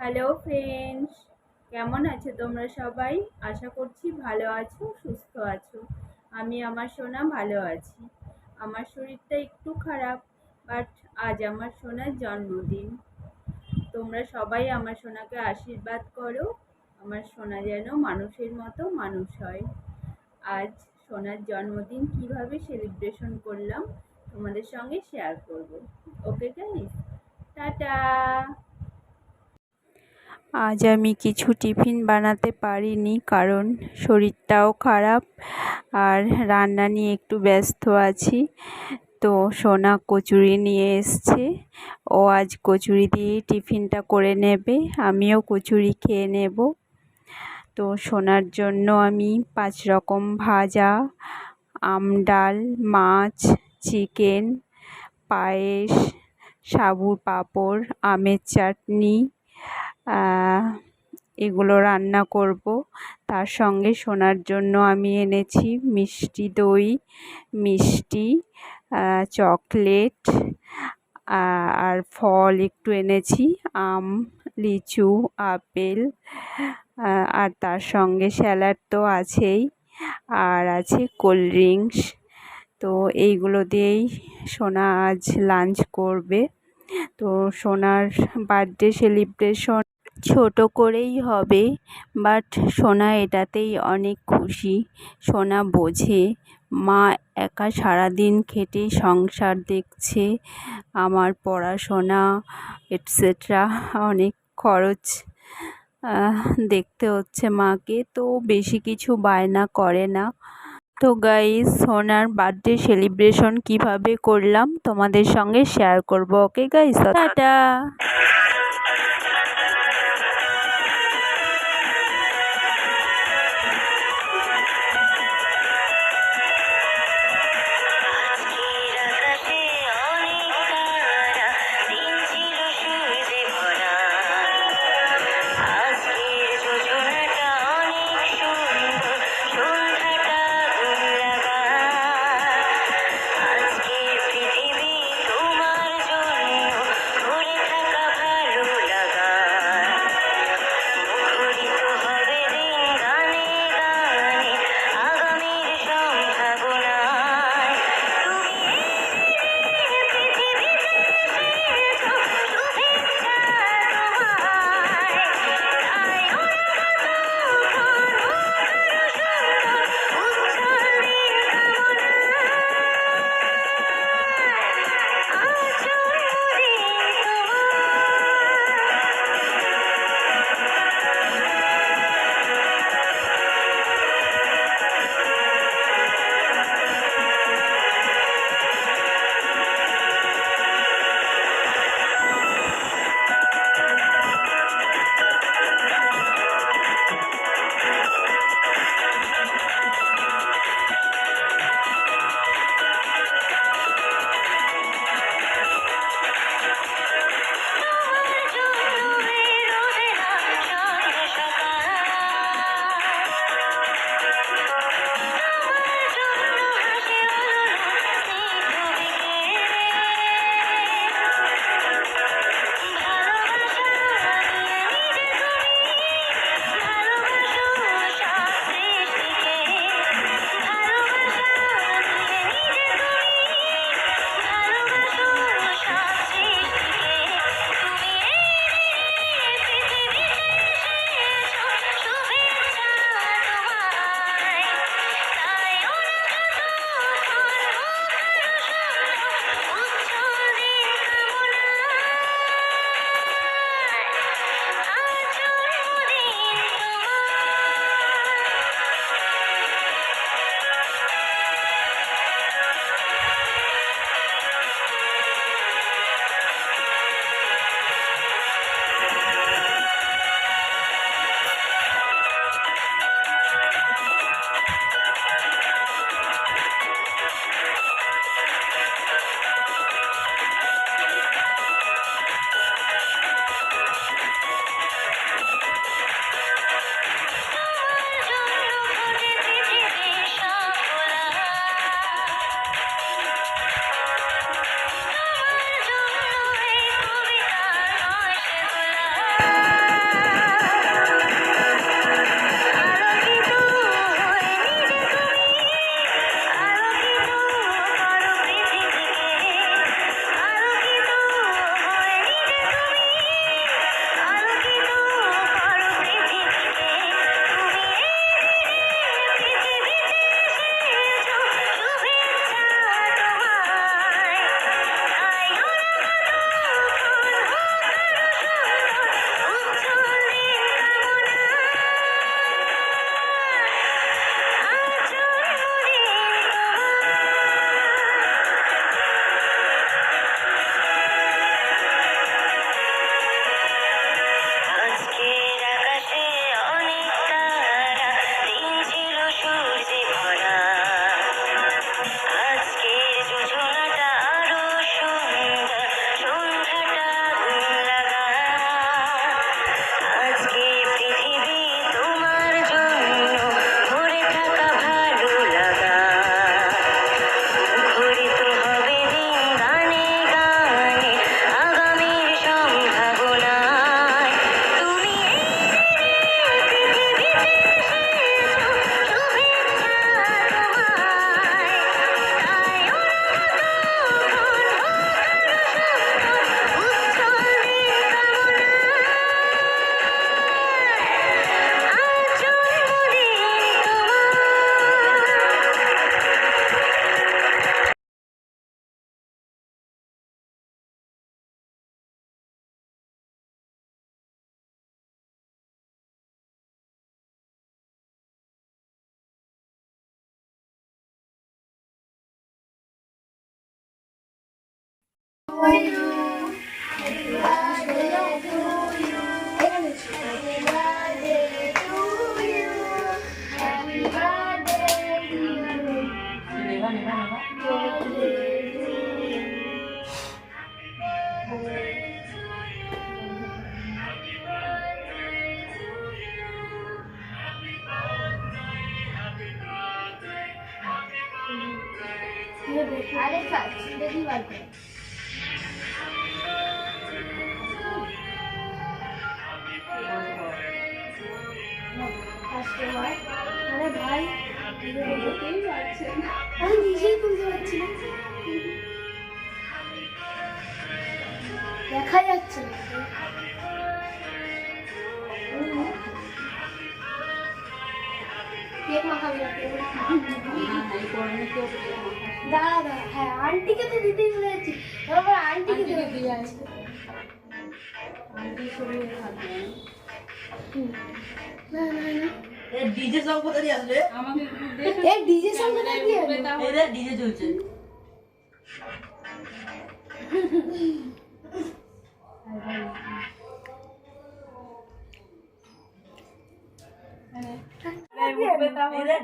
Hello friends, কেমন আছো তোমরা সবাই? আশা করছি ভালো আছো, সুস্থ আছো। আমি আমার সোনা ভালো আছি। আমার শরীরটা একটু খারাপ, বাট আজ আমার সোনার জন্মদিন। তোমরা সবাই আমার সোনাকে আশীর্বাদ করো, আমার সোনা যেন মানুষের মতো মানুষ হয়। আজ সোনার জন্মদিন কিভাবে সেলিব্রেশন করলাম তোমাদের সঙ্গে শেয়ার করব। Okay guys, tata. আজ আমি কিছু টিফিন বানাতে পারিনি, কারণ শরীরটাও খারাপ আর রান্না নিয়ে একটু ব্যস্ত আছি। তো সোনা কচুরি নিয়ে এসছে, ও আজ কচুরি দিয়েই টিফিনটা করে নেবে, আমিও কচুরি খেয়ে নেব। তো সোনার জন্য আমি 5 রকম ভাজা, ডাল, মাছ, চিকেন, পায়েস, সাবুর পাঁপড়, আমের চাটনি, এগুলো রান্না করব। তার সঙ্গে সোনার জন্য আমি এনেছি মিষ্টি দই, মিষ্টি, চকলেট, আর ফল একটু এনেছি, আম, লিচু, আপেল, আর তার সঙ্গে স্যালাড তো আছেই, আর আছে কোল্ড ড্রিঙ্কস। তো এইগুলো দিয়েই সোনা আজ লাঞ্চ করবে। তো সোনার বার্থডে সেলিব্রেশন ছোট করেই হবে, বাট সোনা এটাতেই অনেক খুশি। সোনা বোঝে মা একা সারাদিন খেটে সংসার দেখছে, আমার পড়াশোনা এটসেট্রা অনেক খরচ দেখতে হচ্ছে মাকে, তো বেশি কিছু বায়না করে না। তো গাইস, সোনার বার্থডে সেলিব্রেশন কিভাবে করলাম তোমাদের সঙ্গে শেয়ার করব। Okay guys, tata. আজকের আকাশে অনেক তারা, দিন ছিল সূর্যে ভরা। আজকের যোজনাটা অনেক সুন্দর, সন্ধ্যাটা গুণ লাগা। আজকের পৃথিবী তোমার জন্য ভরে থাকা ভালো লাগা। আরে দেখি বার করে আরে ভাই আমি নিজেই তুলতে পারছি না, দেখা যাচ্ছে না। কেক মাখাবি না, দাঁড়া দাঁড়া, হ্যাঁ আন্টিকে তো দিতেই ভুলে যাচ্ছি, তারপর আন্টিকে দিয়ে যাচ্ছে। না না না, ডিজে সং কোথা দিয়ে আসবে? এই ডিজে সঙ্গ দিয়ে এই রে ডিজে চলছে। এই রে